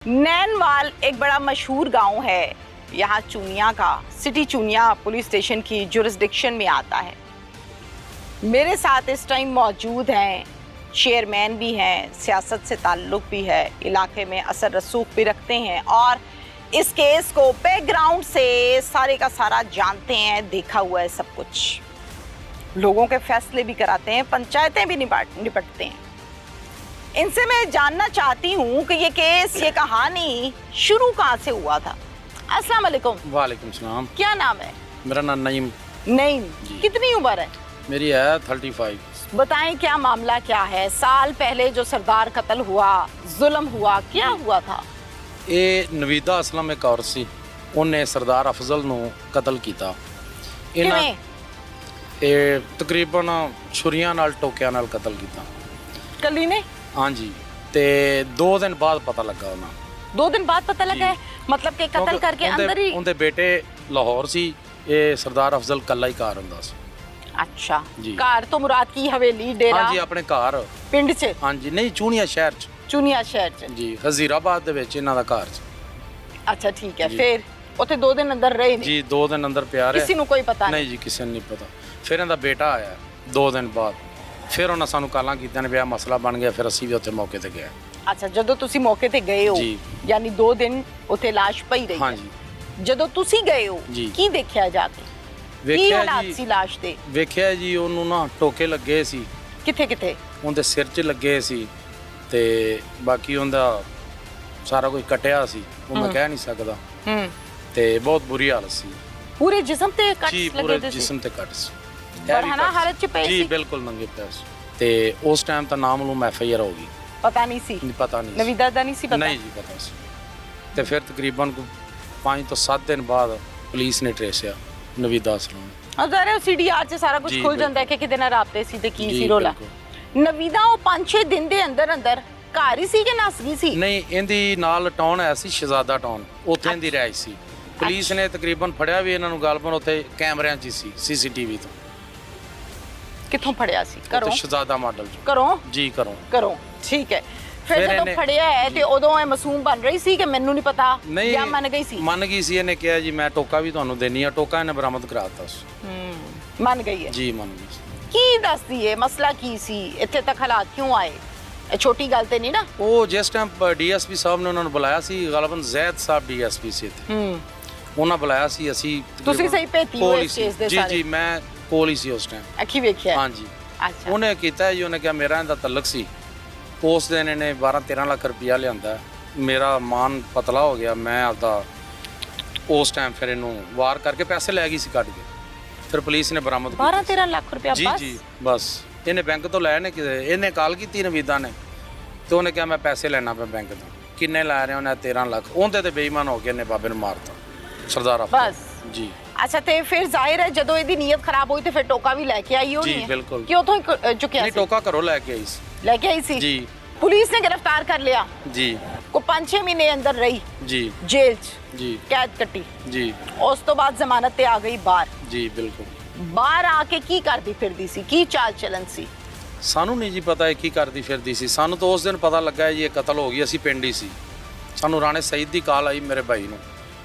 नैनवाल एक बड़ा मशहूर गांव है। यहाँ चूनिया का सिटी चूनिया पुलिस स्टेशन की जुरिस्डिक्शन में आता है। मेरे साथ इस टाइम मौजूद हैं, चेयरमैन भी हैं, सियासत से ताल्लुक भी है, इलाके में असर रसूख भी रखते हैं और इस केस को बैकग्राउंड से सारे का सारा जानते हैं, देखा हुआ है सब कुछ। लोगों के फैसले भी कराते हैं, पंचायतें भी निपटते हैं। इनसे मैं जानना चाहती हूँ कि ये केस, ये कहानी शुरू कहाँ से हुआ था। अस्सलाम वालेकुम। वालेकुम सलाम। क्या नाम है? मेरा नाम नईम। नईम, कितनी उम्र है? मेरी है 35। बताएं क्या मामला क्या है? साल पहले जो सरदार कत्ल हुआ, जुल्म हुआ, क्या हुआ था? ये नवीदा असलम एक औरत सी, उन्हें सरदार अफजल ਨੂੰ ਕਤਲ ਕੀਤਾ। ਕਿਵੇਂ? ਇਹ ਤਕਰੀਬਨ ਛੁਰੀਆਂ ਨਾਲ ਟੋਕਿਆਂ ਨਾਲ ਕਤਲ ਕੀਤਾ। कली ने? हाँ जी। ਤੇ 2 ਦਿਨ ਬਾਅਦ ਪਤਾ ਲੱਗਾ ਉਹਨਾਂ। 2 दिन बाद पता लगा है? मतलब कि कत्ल करके अंदर ही? ਉਹਦੇ ਬੇਟੇ ਲਾਹੌਰ ਸੀ, ਇਹ ਸਰਦਾਰ ਅਫਜ਼ਲ ਕੱਲਾ ਹੀ ਘਰ ਹੁੰਦਾ ਸੀ। अच्छा जी। घर तो मुराद की हवेली, डेरा? हाँ जी, ਆਪਣੇ ਘਰ पिंड च? हाँ जी, नहीं ਚੂਨੀਆ ਸ਼ਹਿਰ ਚ। चुनिया शहर च? ਜੀ, ਹਜ਼ੀਰਾਬਾਦ ਦੇ ਵਿੱਚ ਇਹਨਾਂ ਦਾ ਘਰ ਸੀ। अच्छा ठीक है। फिर ਉੱਥੇ 2 दिन अंदर रहे ने? ਜੀ 2 ਦਿਨ ਅੰਦਰ ਪਿਆ ਰਿਹਾ। किसी ਨੂੰ कोई पता ਨਹੀਂ ਜੀ, ਕਿਸੇ ਨੂੰ ਨਹੀਂ ਪਤਾ। ਫਿਰ ਇਹਦਾ ਬੇਟਾ ਆਇਆ 2 ਦਿਨ ਬਾਅਦ, ਫਿਰ ਉਹਨਾਂ ਸਾਨੂੰ ਕਾਲਾਂ ਕੀਤੀਆਂ ਨੇ, ਵੀ ਆਹ ਮਸਲਾ ਬਣ ਗਿਆ। ਫਿਰ ਅਸੀਂ ਵੀ ਉੱਥੇ ਮੌਕੇ ਤੇ ਗਏ। ਅੱਛਾ, ਜਦੋਂ ਤੁਸੀਂ ਮੌਕੇ ਤੇ ਗਏ ਹੋ, ਜੀ। ਯਾਨੀ 2 ਦਿਨ ਉੱਥੇ ਲਾਸ਼ ਪਈ ਰਹੀ? ਹਾਂ ਜੀ। ਜਦੋਂ ਤੁਸੀਂ ਗਏ ਹੋ, ਜੀ। ਕੀ ਦੇਖਿਆ ਜਾ ਕੇ? ਕੀ ਵੇਖਿਆ ਹਾਲਾਤ ਜੀ, ਸੀ ਲਾਸ਼ ਦੇ? ਵੇਖਿਆ ਜੀ ਉਹਨੂੰ ਨਾ ਟੋਕੇ ਲੱਗੇ ਸੀ, ਕਿੱਥੇ ਕਿੱਥੇ? ਉਹਦੇ ਸਿਰ 'ਚ ਲੱਗੇ ਸੀ ਤੇ ਬਾਕੀ ਉਹਦਾ ਸਾਰਾ ਕੁਝ ਕਟਿਆ ਸੀ, ਉਹ ਮੈਂ ਕਹਿ ਨਹੀਂ ਸਕਦਾ। ਤੇ ਬਹੁਤ ਬੁਰੀ ਹਾਲਤ ਸੀ। ਪੂਰੇ ਜਿਸਮ ਤੇ ਕੱਟ ਜੀ, ਲੱਗੇ ਪੂਰੇ ਤੇ ਸੀ? ਜਿਸਮ ਤੇ ਕੱਟ ਸੀ। ਬਰਹਨਾ ਹਾਲਤ 'ਚ ਪਏ ਜੀ ਸੀ? ਬਿਲਕੁਲ ਨੰਗੇ ਪਏ ਸੀ। ਤੇ ਉਸ ਟਾਈਮ ਤਾਂ ਨਾਮਲੂਮ FIR ਹੋ ਗਈ। ਪਤਾ ਨਹੀਂ ਸੀ? ਨਹੀਂ ਪਤਾ ਨਹੀਂ ਸੀ। ਨਵੀਦਾ ਦਾ ਨਹੀਂ ਸੀ ਪਤਾ? ਨਹੀਂ ਜੀ, ਪਤਾ ਸੀ। ਤੇ ਫਿਰ ਤਕਰੀਬਨ 5 ਤੋਂ 7 ਦਿਨ ਬਾਅਦ ਪੁਲਿਸ ਨੇ ਟ੍ਰੇਸਿਆ ਨਵੀਦਾ ਅਸਲਮ ਨੂੰ। ਅਜ਼ਾਰੇ CDR 'ਚ ਸਾਰਾ ਕੁਝ ਜੀ, ਖੁੱਲ ਜਾਂਦਾ ਹੈ ਕਿ ਕਿਤੇ ਨਾਲ ਰਾਬਤੇ ਸੀ ਤੇ ਕੀ ਜੀ, ਸੀ ਰੋਲਾ। ਬਿਲਕੁਲ। ਨਵੀਦਾ ਉਹ 5-6 ਦਿਨ ਦੇ ਅੰਦਰ ਅੰਦਰ ਘਰ ਹੀ ਸੀ ਕਿ ਨਸ ਗਈ ਸੀ? ਨਹੀਂ, ਇਹਦੀ ਨਾਲ ਟਾਊਨ ਹੈ ਸੀ ਸ਼ਹਿਜ਼ਾਦਾ ਟਾਊਨ, ਉੱਥੇ ਇਹਦੀ ਰਿਹਾਇਸ਼ ਸੀ। ਪੁਲਿਸ ਨੇ ਤਕਰੀਬਨ ਫੜਿਆ ਵੀ ਇਹਨਾਂ ਨੂੰ ਗਲਪਨ ਉੱਥੇ ਕੈਮਰਿਆਂ 'ਚ ਹੀ ਸੀ, CCTV ਤੋਂ। ਕਿੱਥੋਂ ਫੜਿਆ ਸੀ? ਉੱਥੇ ਘਰੋਂ? ਸ਼ਹਿਜ਼ਾਦਾ ਮਾਡਲ 'ਚ। ਘਰੋਂ? ਜੀ ਘਰੋਂ। ਘਰੋਂ, ਠੀਕ ਹੈ। ਫਿਰ ਫਿਰ ਜਦੋਂ ਇਹਨੇ- ਫੜਿਆ ਹੈ ਤੇ ਉਦੋਂ ਇਹ ਮਾਸੂਮ ਬਣ ਰਹੀ ਸੀ ਕਿ ਮੈਨੂੰ ਨਹੀਂ ਪਤਾ, ਨਹੀਂ, ਜਾਂ ਮੰਨ ਗਈ ਸੀ? ਮੰਨ ਗਈ ਸੀ। ਇਹਨੇ ਕਿਹਾ ਜੀ ਮੈਂ ਟੋਕਾ ਵੀ ਤੁਹਾਨੂੰ ਦੇਣੀ ਆ। ਟੋਕਾ ਇਹਨੇ ਬਰਾਮਦ ਕਰਾ ਦਿੱਤਾ ਸੀ। ਮੰਨ ਗਈ ਹੈ? ਜੀ ਮੰਨ ਗਈ ਸੀ। ਕੀ ਦੱਸਦੀ ਹੈ ਮਸਲਾ ਕੀ ਸੀ? ਇੱਥੇ ਤੱਕ ਹਾਲਾਤ ਕਿਉਂ ਆਏ? ਇਹ ਛੋਟੀ ਗੱਲ ਤੇ ਨਹੀਂ ਨਾ? ਉਹ ਜਿਸ ਟਾਈਮ DSP ਸਾਹਿਬ ਨੇ ਉਹਨਾਂ ਨੂੰ ਬੁਲਾਇਆ ਸੀ, ਗਲਬਨ ਜ਼ੈਦ ਸਾਹਿਬ DSP ਸੀ ਇੱਥੇ, ਉਹਨਾਂ ਬੁਲਾਇਆ ਸੀ। ਅਸੀਂ ਤੁਸੀਂ ਸਹੀ ਭੇਤੀ ਹੋਏ ਇਸ ਕੇਸ ਦੇ ਜੀ ਸਾਰੇ? ਜੀ, ਮੈਂ ਕੋਲ ਹੀ ਸੀ ਉਸ ਟਾਈਮ। ਅੱਖੀ ਵੇਖਿਆ? ਹਾਂਜੀ। ਅੱਛਾ। ਉਹਨੇ ਕੀਤਾ ਜੀ, ਉਹਨੇ ਕਿਹਾ ਮੇਰਾ ਇਹਦਾ ਤਲਕ ਸੀ। ਉਸ ਦਿਨ ਇਹਨੇ 12-13 ਲੱਖ ਰੁਪਇਆ ਲਿਆਂਦਾ। ਮੇਰਾ ਮਾਨ ਪਤਲਾ ਹੋ ਗਿਆ। ਮੈਂ ਆਪਦਾ ਉਸ ਟਾਈਮ ਫਿਰ ਇਹਨੂੰ ਵਾਰ ਕਰਕੇ ਪੈਸੇ ਲੈ ਗਈ ਸੀ ਕੱਢ ਕੇ। ਫਿਰ ਪੁਲਿਸ ਨੇ ਬਰਾਮਦ ਕੀਤਾ। 12-13 ਲੱਖ ਰੁਪਇਆ? ਜੀ ਬਸ? ਜੀ ਬਸ। ਇਹਨੇ ਬੈਂਕ ਤੋਂ ਲੈ ਨੇ, ਇਹਨੇ ਕਾਲ ਕੀਤੀ ਨਵੀਦਾ ਨੇ, ਤੇ ਉਹਨੇ ਕਿਹਾ ਮੈਂ ਪੈਸੇ ਲੈਣਾ ਪਿਆ ਬੈਂਕ ਤੋਂ। ਕਿੰਨੇ ਲੈ ਰਹੇ? ਉਹਨੇ 13 ਲੱਖ। ਉਹਦੇ ਤੇ ਬੇਈਮਾਨ ਹੋ ਕੇ ਇਹਨੇ ਬਾਬੇ ਨੂੰ ਮਾਰਤਾ, ਸਰਦਾਰ ਅਫਜ਼ਲ। ਬਸ ਜੀ। ਅੱਛਾ, ਤੇ ਫਿਰ ਜ਼ਾਹਿਰ ਹੈ ਜਦੋਂ ਇਹਦੀ ਨੀਅਤ ਖਰਾਬ ਹੋਈ ਤੇ ਫਿਰ ਟੋਕਾ ਵੀ ਲੈ ਕੇ ਆਈ ਹੋਣੀ ਜੀ, ਹੈ? ਬਿਲਕੁਲ। ਕਿ ਉਥੋਂ ਹੀ ਚੁੱਕਿਆ ਨਹੀਂ, ਸੀ? ਟੋਕਾ ਘਰੋਂ ਲੈ ਕੇ ਆਈ ਸੀ। ਲੈ ਕੇ ਆਈ ਸੀ? ਜੀ। ਪੁਲਿਸ ਨੇ ਗ੍ਰਿਫਤਾਰ ਕਰ ਲਿਆ? ਜੀ ਕੋ 5-6 ਮਹੀਨੇ ਅੰਦਰ ਰਹੀ ਜੀ ਜੇਲ੍ਹ 'ਚ, ਜੀ ਕੈਦ ਕੱਟੀ। ਜੀ ਉਸ ਤੋਂ ਬਾਅਦ ਜ਼ਮਾਨਤ ਤੇ ਆ ਗਈ ਬਾਹਰ। ਜੀ ਬਿਲਕੁਲ। ਬਾਹਰ ਆ ਕੇ ਕੀ ਕਰਦੀ ਫਿਰਦੀ ਸੀ? ਕੀ ਚਾਲ ਚਲਨ ਸੀ? ਸਾਨੂੰ ਨਹੀਂ ਜੀ ਪਤਾ ਇਹ ਕੀ ਕਰਦੀ ਫਿਰਦੀ ਸੀ। ਸਾਨੂੰ ਤਾਂ ਉਸ ਦਿਨ ਪਤਾ ਲੱਗਾ ਜੀ ਇਹ ਕਤਲ ਹੋ ਗਈ। ਅਸੀਂ ਪਿੰਡ ਹੀ ਸੀ। ਸਾਨੂੰ ਰਾਣੇ ਸਈਦ ਦੀ ਕਾਲ ਆਈ ਮੇਰੇ ਭਾਈ ਨੂੰ,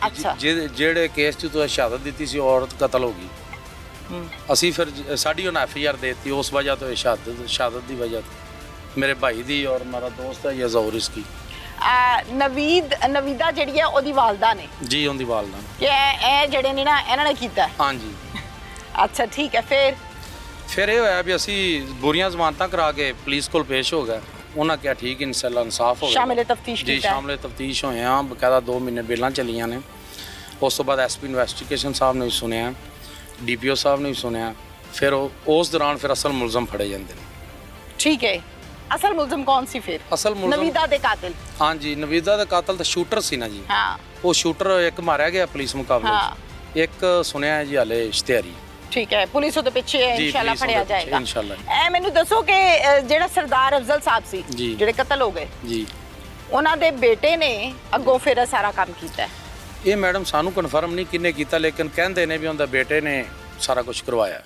ਅੱਛਾ। ਜਿਹੜੇ ਕੇਸ 'ਚ ਤੂੰ ਸ਼ਹਾਦਤ ਦਿੱਤੀ ਸੀ, ਔਰਤ ਕਤਲ ਹੋ ਗਈ। ਅਸੀਂ ਫਿਰ ਸਾਡੀ ਉਹਨਾਂ FIR ਦੇ ਦਿੱਤੀ ਉਸ ਵਜ੍ਹਾ ਤੋਂ, ਸ਼ਹਾਦਤ ਦੀ ਵਜ੍ਹਾ ਤੋਂ, ਮੇਰੇ ਭਾਈ ਦੀ ਔਰ ਮੇਰਾ ਦੋਸਤ ਹੈ ਯਜ਼ੌਰ ਇਸਕੀ। ਨਵੀਦਾ ਜਿਹੜੀ ਹੈ ਉਹਦੀ ਵਾਲਦਾ ਨੇ? ਜੀ, ਉਹਦੀ ਵਾਲਦਾ ਕਿ ਇਹ ਜਿਹੜੇ ਨੇ ਨਾ ਇਹਨਾਂ ਨੇ ਕੀਤਾ? ਹਾਂਜੀ। ਅੱਛਾ ਠੀਕ ਹੈ। ਫਿਰ ਇਹ ਹੋਇਆ ਵੀ ਅਸੀਂ ਬੁਰੀਆਂ ਜ਼ਮਾਨਤਾਂ ਕਰਾ ਕੇ ਪੁਲਿਸ ਕੋਲ ਪੇਸ਼ ਹੋ ਗਏ। ਉਹਨਾਂ ਕਿਹਾ ਠੀਕ ਇਨਸ਼ਾਅੱਲਾ ਇਨਸਾਫ ਹੋ ਗਿਆ। ਸ਼ਾਮਿਲ ਤਫਤੀਸ਼ ਜੀ, ਸ਼ਾਮਿਲ ਤਫਤੀਸ਼ ਹੋਏ ਆ। ਬਕਾਇਦਾ 2 ਮਹੀਨੇ ਬੇਲਾਂ ਚੱਲੀਆਂ ਨੇ। ਉਸ ਤੋਂ ਬਾਅਦ SP ਇਨਵੈਸਟੀਗੇਸ਼ਨ ਸਾਹਿਬ ਨੇ ਵੀ ਸੁਣਿਆ, DPO ਸਾਹਿਬ ਨੇ ਵੀ ਸੁਣਿਆ। ਫਿਰ ਉਸ ਦੌਰਾਨ ਫਿਰ ਅਸਲ ਮੁਲਜ਼ਮ ਫੜੇ ਜਾਂਦੇ ਨੇ। ਠੀਕ ਹੈ। ਅਸਲ ਮੁਲਜ਼ਮ ਕੌਣ ਸੀ ਫਿਰ? ਅਸਲ ਮੁਲਜ਼ਮ ਨਵੀਦਾ ਦੇ ਕਾਤਿਲ? ਹਾਂਜੀ, ਨਵੀਦਾ ਦਾ ਕਾਤਲ ਤਾਂ ਸ਼ੂਟਰ ਸੀ ਨਾ ਜੀ। ਹਾਂ। ਉਹ ਸ਼ੂਟਰ ਇੱਕ ਮਾਰਿਆ ਗਿਆ ਪੁਲਿਸ ਮੁਕਾਬਲੇ 'ਚ। ਇੱਕ ਸੁਣਿਆ ਹੈ ਜੀ ਹਾਲੇ ਇਸ਼ਤਿਹਾਰੀ। ਠੀਕ ਹੈ। ਪੁਲਿਸ ਉਹਦੇ ਪਿੱਛੇ ਹੈ, ਇਨਸ਼ਾਅੱਲਾ ਫੜਿਆ ਜਾਏਗਾ ਇਨਸ਼ਾਅੱਲਾ। ਇਹ ਮੈਨੂੰ ਦੱਸੋ ਕਿ ਜਿਹੜਾ ਸਰਦਾਰ ਅਫਜ਼ਲ ਸਾਹਿਬ ਸੀ ਜਿਹੜੇ ਕਤਲ ਹੋ ਗਏ, ਜੀ, ਉਹਨਾਂ ਦੇ ਬੇਟੇ ਨੇ ਅੱਗੋਂ ਫਿਰ ਸਾਰਾ ਕੰਮ ਕੀਤਾ? ਇਹ ਮੈਡਮ ਸਾਨੂੰ ਕਨਫਰਮ ਨਹੀਂ ਕਿੰਨੇ ਕੀਤਾ, ਲੇਕਿਨ ਕਹਿੰਦੇ ਨੇ ਵੀ ਉਹਦਾ ਬੇਟੇ ਨੇ ਸਾਰਾ ਕੁਝ ਕਰਵਾਇਆ।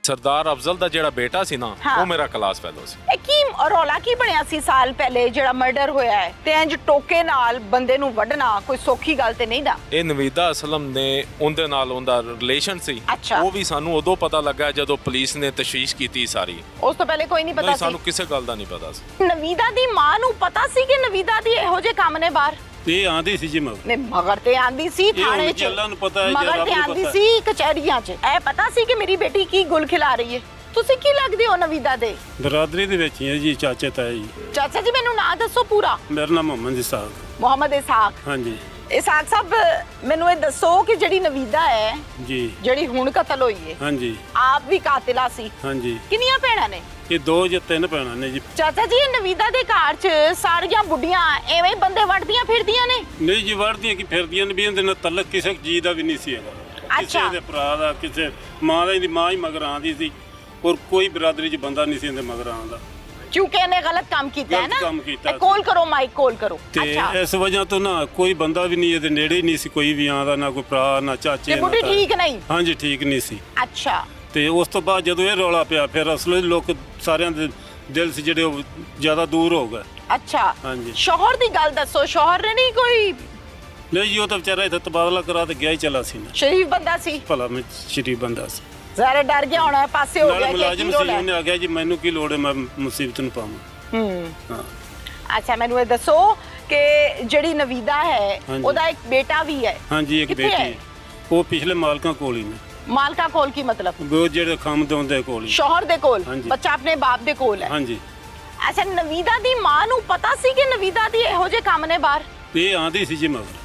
ਸਰਦਾਰ ਅਫਜ਼ਲ ਦਾ ਜਿਹੜਾ ਬੇਟਾ ਸੀ ਨਾ ਹਾਂ। ਉਹ ਮੇਰਾ ਕਲਾਸ ਫੈਲੋ ਸੀ। ਇਹ ਕੀ ਰੌਲਾ ਕੀ ਬਣਿਆ ਸੀ ਸਾਲ ਪਹਿਲੇ ਜਿਹੜਾ ਮਰਡਰ ਹੋਇਆ ਹੈ ਤੇ ਇੰਜ ਟੋਕੇ ਨਾਲ ਬੰਦੇ ਨੂੰ ਵੱਢਣਾ ਕੋਈ ਸੌਖੀ ਗੱਲ ਤੇ ਨਹੀਂ ਨਾ। ਇਹ ਨਵੀਦਾ ਅਸਲਮ ਨੇ ਉਹਦੇ ਨਾਲ ਉਹਦਾ ਰਿਲੇਸ਼ਨ ਸੀ। ਅੱਛਾ। ਉਹ ਵੀ ਸਾਨੂੰ ਉਦੋਂ ਪਤਾ ਲੱਗਾ ਜਦੋਂ ਪੁਲਿਸ ਨੇ ਤਸ਼ਵੀਸ਼ ਕੀਤੀ ਸਾਰੀ। ਉਸ ਤੋਂ ਪਹਿਲੇ ਕੋਈ ਨਹੀਂ ਪਤਾ ਨਹੀਂ, ਸੀ। ਸਾਨੂੰ ਕਿਸੇ ਗੱਲ ਦਾ ਨਹੀਂ ਪਤਾ ਸੀ। ਨਵੀਦਾ ਦੀ ਮਾਂ ਨੂੰ ਪਤਾ ਸੀ ਕਿ ਨਵੀਦਾ ਦੀ ਇਹੋ ਜਿਹੇ ਕੰਮ ਨੇ ਬਾਹਰ? ਇਹ ਆਂਦੀ ਸੀ ਜੀ ਮਗਰ। ਨੇ ਮਗਰ ਤੇ ਆਂਦੀ ਸੀ ਥਾਣੇ 'ਚ, ਅੱਲਾ ਨੂੰ ਪਤਾ ਹੈ, ਮਗਰ ਰੱਬ ਤੇ ਨੂੰ ਆਂਦੀ ਪਤਾ ਸੀ ਕਚਹਿਰੀਆਂ 'ਚ। ਇਹ ਪਤਾ ਸੀ ਕਿ ਮੇਰੀ ਬੇਟੀ ਕੀ ਗੁਲ ਖਿਲਾ ਰਹੀ ਹੈ। ਤੁਸੀਂ ਕੀ ਲੱਗਦੇ ਹੋ ਨਵੀਦਾ ਦੇ? ਬਰਾਦਰੀ ਦੇ ਵਿੱਚ ਹੀ ਹੈ ਜੀ, ਚਾਚੇ ਤਾਏ ਜੀ। ਚਾਚਾ ਜੀ ਮੈਨੂੰ ਨਾਂ ਦੱਸੋ ਪੂਰਾ। ਮੇਰਾ ਨਾਮ ਮੁਹੰਮਦ ਇਸਾਕ। ਮੁਹੰਮਦ ਇਸਾਕ। ਹਾਂਜੀ ਇਸਾਕ ਸਾਹਿਬ ਮੈਨੂੰ ਇਹ ਦੱਸੋ ਕਿ ਜਿਹੜੀ ਨਵੀਦਾ ਹੈ ਜੀ। ਜਿਹੜੀ ਹੁਣ ਕਤਲ ਹੋਈ ਹੈ, ਹਾਂਜੀ ਆਪ ਵੀ ਕਾਤਿਲਾ ਸੀ। ਹਾਂਜੀ। ਕਿੰਨੀਆਂ ਭੈਣਾਂ ਨੇ? ਇਹ 2 ਜਾਂ 3 ਭੈਣਾਂ ਨੇ ਜੀ। ਚਾਚਾ ਜੀ ਇਹ ਨਵੀਦਾ ਦੇ ਘਰ 'ਚ ਸਾਰੀਆਂ ਬੁੱਢੀਆਂ ਐਵੇਂ ਹੀ ਬੰਦੇ ਵੜਦੀਆਂ ਫਿਰਦੀਆਂ ਨੇ? ਨਹੀਂ ਜੀ, ਵੜਦੀਆਂ ਕੀ ਫਿਰਦੀਆਂ ਨੇ ਵੀ ਇਹਦੇ ਨਾਲ ਤਲਕ ਕਿਸੇ ਜੀ ਦਾ ਵੀ ਨਹੀਂ ਸੀ ਹੈਗਾ। ਅੱਛਾ। ਕਿਸੇ ਦੇ ਭਰਾ ਦਾ, ਕਿਸੇ ਮਾਂ ਦਾ, ਇਹਦੀ ਮਾਂ ਹੀ ਮਗਰ ਆਂਦੀ ਸੀ। ਔਰ ਕੋਈ ਬਰਾਦਰੀ 'ਚ ਬੰਦਾ ਨਹੀਂ ਸੀ ਇਹਦੇ ਮਗਰ ਆਂਦਾ। ਕਿਉਂਕਿ ਇਹਨੇ ਗਲਤ ਕੰਮ ਕੀਤਾ ਹੈ ਗਲਤ ਨਾ। ਕੰਮ ਕੀਤਾ। ਕੋਲ ਕਰੋ ਮਾਈਕ, ਕੋਲ ਕਰੋ। ਤੇ ਇਸ ਵਜ੍ਹਾ ਤੋਂ ਨਾ ਕੋਈ ਬੰਦਾ ਵੀ ਨਹੀਂ ਇਹਦੇ ਨੇੜੇ ਹੀ ਨਹੀਂ ਸੀ, ਕੋਈ ਵੀ ਆਂਦਾ, ਨਾ ਕੋਈ ਭਰਾ ਨਾ ਚਾਚੇ ਇਹ ਨਾ ਬੁੱਢੀ ਤਾਏ। ਠੀਕ ਨਹੀਂ? ਹਾਂਜੀ ਠੀਕ ਨਹੀਂ ਸੀ। ਅੱਛਾ। ਤੇ ਉਸ ਤੋਂ ਬਾਅਦ ਜਦੋਂ ਇਹ ਰੌਲਾ ਪਿਆ ਫਿਰ ਅਸਲੇ ਲੋਕ ਸਾਰਿਆਂ ਦੇ ਦਿਲ ਸੀ ਜਿਹੜੇ ਉਹ ਜ਼ਿਆਦਾ ਦੂਰ ਹੋ ਗਏ। ਅੱਛਾ। ਹਾਂਜੀ। ਸ਼ੋਹਰ ਦੀ ਗੱਲ ਦੱਸੋ। ਸ਼ੋਹਰ ਨੇ ਨਹੀਂ ਕੋਈ ਨਹੀਂ ਜੀ, ਉਹ ਤਾਂ ਵਿਚਾਰਾ ਇੱਥੇ ਤਬਾਦਲਾ ਕਰਾ ਤੇ ਗਿਆ ਹੀ ਚਲਾ ਸੀ ਨਾ। ਸ਼ਰੀਫ ਬੰਦਾ ਸੀ? ਭਲਾ ਮੈਂ ਸ਼ਰੀਫ ਬੰਦਾ ਸੀ। ਜ਼ਰਾ ਡਰ ਗਿਆ ਹੋਣਾ, ਪਾਸੇ ਹੋ ਗਿਆ ਨਾਲ ਕਿ ਮੁਲਾਜ਼ਮ ਕੀ ਸੀ, ਰੋਲ ਹੈ। ਉਹਨੇ ਆ ਗਿਆ ਜੀ ਮੈਨੂੰ ਕੀ ਲੋੜ ਹੈ ਮੈਂ ਮੁਸੀਬਤ ਨੂੰ ਪਾਵਾਂ। ਹਾਂ। ਅੱਛਾ ਮੈਨੂੰ ਇਹ ਦੱਸੋ ਕਿ ਜਿਹੜੀ ਨਵੀਦਾ ਹੈ ਹਾਂਜੀ। ਉਹਦਾ ਇੱਕ ਬੇਟਾ ਵੀ ਹੈ? ਹਾਂਜੀ ਇੱਕ ਕਿੱਥੇ ਬੇਟੀ ਹੈ? ਹੈ। ਉਹ ਪਿਛਲੇ ਮਾਲਕਾਂ ਕੋਲ ਹੀ ਨੇ। ਮਾਲਕਾ ਕੋਲ ਕੀ ਮਤਲਬ? ਉਹ ਜਿਹੜੇ ਖੰਮ ਦੇ ਕੋਲ ਹੀ। ਸ਼ੋਹਰ ਦੇ ਕੋਲ? ਹਾਂਜੀ। ਬੱਚਾ ਆਪਣੇ ਬਾਪ ਦੇ ਕੋਲ ਹੈ? ਹਾਂਜੀ। ਅੱਛਾ ਨਵੀਦਾ ਦੀ ਮਾਂ ਨੂੰ ਪਤਾ ਸੀ ਕਿ ਨਵੀਦਾ ਦੀ ਇਹੋ ਜਿਹੇ ਕੰਮ ਨੇ ਬਾਹਰ? ਇਹ ਆਂਦੀ ਸੀ ਜੀ ਮਗਰ।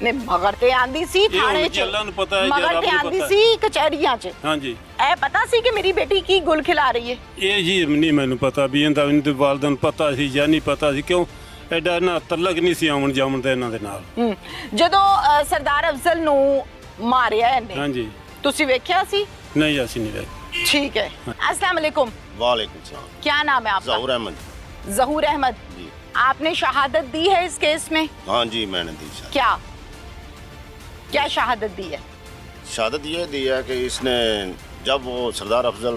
ਨੇ ਮਗਰ ਤੇ ਆਂਦੀ ਸੀ ਥਾਣੇ 'ਚ, ਅੱਲਾ ਨੂੰ ਪਤਾ ਹੈ, ਮਗਰ ਰੱਬ ਤੇ ਨੂੰ ਆਂਦੀ ਪਤਾ ਸੀ ਕਚਹਿਰੀਆਂ 'ਚ। ਹਾਂਜੀ। ਇਹ ਪਤਾ ਸੀ ਕਿ ਮੇਰੀ ਬੇਟੀ ਕੀ ਗੁਲ ਖਿਲਾ ਰਹੀ ਹੈ? ਇਹ ਜੀ ਨਹੀਂ ਮੈਨੂੰ ਪਤਾ ਵੀ ਇਹਦਾ ਇਹਦੇ ਵਾਲਦਾਂ ਨੂੰ ਪਤਾ ਸੀ ਜਾਂ ਨਹੀਂ ਪਤਾ ਸੀ। ਕਿਉਂ ਐਡਾ ਨਾ ਤਲਕ ਨਹੀਂ ਸੀ ਆਉਣ ਜਾਵਣ ਦਾ ਇਹਨਾਂ ਦੇ ਨਾਲ। ਜਦੋਂ ਸਰਦਾਰ ਅਫਜ਼ਲ ਨੂੰ ਮਾਰਿਆ ਇਹਨੇ, ਹਾਂਜੀ। ਤੁਸੀਂ ਵੇਖਿਆ ਸੀ? नहीं ऐसी नहीं रही। ठीक है। अस्सलाम वालेकुम। वालेकुम सलाम। क्या नाम है आपका? ज़हूर अहमद। ज़हूर अहमद जी। आपने शहादत दी है इस केस में? हाँ जी मैंने दी शहादत। क्या क्या शहादत दी है? शहादत ये दी है कि इसने जब वो सरदार अफजल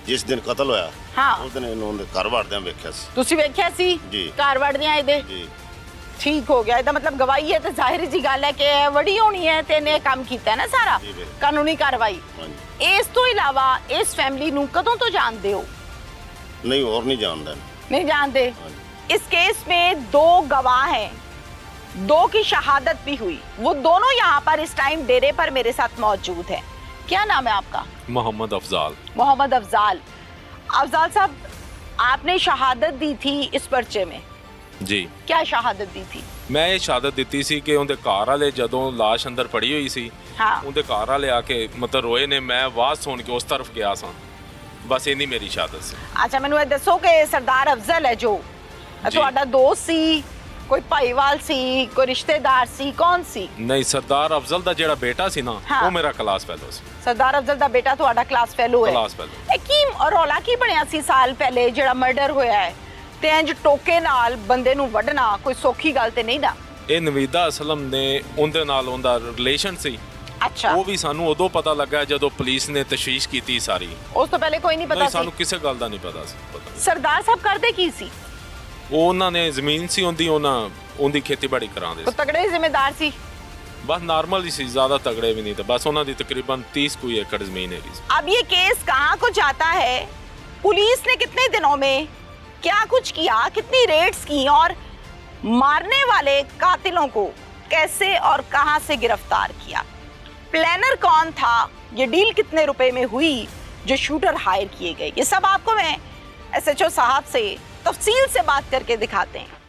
जिस दिन कत्ल होया हाँ। उस दिन इन्होंने घर वाड़दे वेख्या सी। ਤੁਸੀਂ ਵੇਖਿਆ ਸੀ जी। ਘਰ ਵੜਦਿਆਂ ਇਹਦੇ? जी। ਠੀਕ ਹੋ ਗਿਆ। ਇਹਦਾ ਮਤਲਬ ਗਵਾਹੀ ਹੈ ਤੇ ਜ਼ਾਹਿਰ ਜੀ ਗੱਲ ਹੈ ਕਿ ਇਹ ਵੜੀ ਹੋਣੀ ਹੈ ਤੇ ਇਹਨੇ ਕੰਮ ਕੀਤਾ ਹੈ ਨਾ ਸਾਰਾ ਜੀ ਬਿਲਕੁਲ। ਕਾਨੂੰਨੀ ਕਾਰਵਾਈ। हाँ जी। ਇਸ ਤੋਂ ਇਲਾਵਾ ਇਸ ਫੈਮਿਲੀ ਨੂੰ ਕਦੋਂ ਤੋਂ ਜਾਣਦੇ ਹੋ? नहीं और नहीं जानता। नहीं जानते। हाँ जी। इस केस में 2 गवाह हैं, 2 की शहादत भी हुई। वो दोनों यहाँ पर इस टाइम डेरे पर मेरे साथ मौजूद हैं। क्या नाम है आपका? मोहम्मद अफजाल। मोहम्मद अफजाल। अफजाल साहब आपने शहादत दी थी इस पर्चे में, जी। क्या शहादत दी थी? ਮੈਂ ਇਹ ਸ਼ਹਾਦਤ ਦਿੱਤੀ ਸੀ ਕਿ ਉਹਦੇ ਘਰ ਵਾਲੇ ਜਦੋਂ ਲਾਸ਼ ਅੰਦਰ ਪੜੀ ਹੋਈ ਸੀ, हाँ। ਉਹਦੇ ਘਰ ਵਾਲੇ ਆ ਕੇ ਮਤਲਬ ਰੋਏ ਨੇ, ਮੈਂ ਆਵਾਜ਼ ਸੁਣ ਕੇ ਉਸ ਤਰਫ ਗਿਆ ਸਾਂ। ਬਸ ਇੰਨੀ ਮੇਰੀ ਸ਼ਹਾਦਤ ਸੀ। अच्छा मैनू ये दसो कि सरदार अफजल है जो ਤੁਹਾਡਾ ਦੋਸਤ ਸੀ, ਕੋਈ ਭਾਈਵਾਲ ਸੀ, ਕੋਈ ਰਿਸ਼ਤੇਦਾਰ ਸੀ, ਕੌਣ ਸੀ? ਨਹੀਂ, ਸਰਦਾਰ ਅਫਜ਼ਲ ਦਾ ਜਿਹੜਾ ਬੇਟਾ ਸੀ ਨਾ ਹਾਂ। ਉਹ ਮੇਰਾ ਕਲਾਸ ਫੈਲੋ ਸੀ। ਸਰਦਾਰ ਅਫਜ਼ਲ ਦਾ ਬੇਟਾ ਤੁਹਾਡਾ ਕਲਾਸ ਫੈਲੋ ਹੈ? Class fellow. ਇਹ ਕੀ ਰੌਲਾ ਕੀ ਬਣਿਆ ਸੀ ਸਾਲ ਪਹਿਲੇ ਜਿਹੜਾ ਮਰਡਰ ਹੋਇਆ ਹੈ ਤੇ ਇੰਜ ਟੋਕੇ ਨਾਲ ਬੰਦੇ ਨੂੰ ਵੱਢਣਾ ਕੋਈ ਸੌਖੀ ਗੱਲ ਤੇ ਨਹੀਂ ਨਾ। ਇਹ ਨਵੀਦਾ ਅਸਲਮ ਨੇ ਉਹਦੇ ਨਾਲ ਉਹਦਾ ਰਿਲੇਸ਼ਨ ਸੀ। ਅੱਛਾ। ਉਹ ਵੀ ਸਾਨੂੰ ਉਦੋਂ ਪਤਾ ਲੱਗਾ ਜਦੋਂ ਪੁਲਿਸ ਨੇ ਤਸ਼ਵੀਸ਼ ਕੀਤੀ ਸਾਰੀ। ਉਸ ਤੋਂ ਪਹਿਲੇ ਕੋਈ ਨਹੀਂ ਪਤਾ ਨਹੀਂ, ਸੀ? ਸਾਨੂੰ ਕਿਸੇ ਗੱਲ ਦਾ ਨਹੀਂ ਪਤਾ ਸੀ। ਸਰਦਾਰ ਸਾਹਿਬ ਕਰਦੇ ਕੀ ਸੀ? ਉਹ ਉਹਨਾਂ ਨੇ ਜ਼ਮੀਨ ਸੀ ਉਹਦੀ ਖੇਤੀਬਾੜੀ ਕਰਾਉਂਦੇ ਉਹ ਸੀ। ਤਗੜੇ ਜ਼ਿੰਮੇਦਾਰ ਸੀ? ਬਸ ਨਾਰਮਲ ਹੀ ਸੀ, ਜ਼ਿਆਦਾ ਤਗੜੇ ਵੀ ਨਹੀਂ ਤੇ ਬਸ ਉਹਨਾਂ ਦੀ ਤਕਰੀਬਨ 30 कोई एकड़ ਜ਼ਮੀਨ ਹੈਗੀ ਸੀ। अब ये केस कहाँ को जाता है? पुलिस ने कितने दिनों में क्या कुछ किया, कितनी रेड्स की और मारने वाले कातिलों को कैसे और कहां से गिरफ्तार किया? प्लानर कौन था? ये डील कितने रुपए में हुई जो शूटर हायर किए गए? ये सब आपको मैं SHO साहब से तफसील से बात करके दिखाते हैं।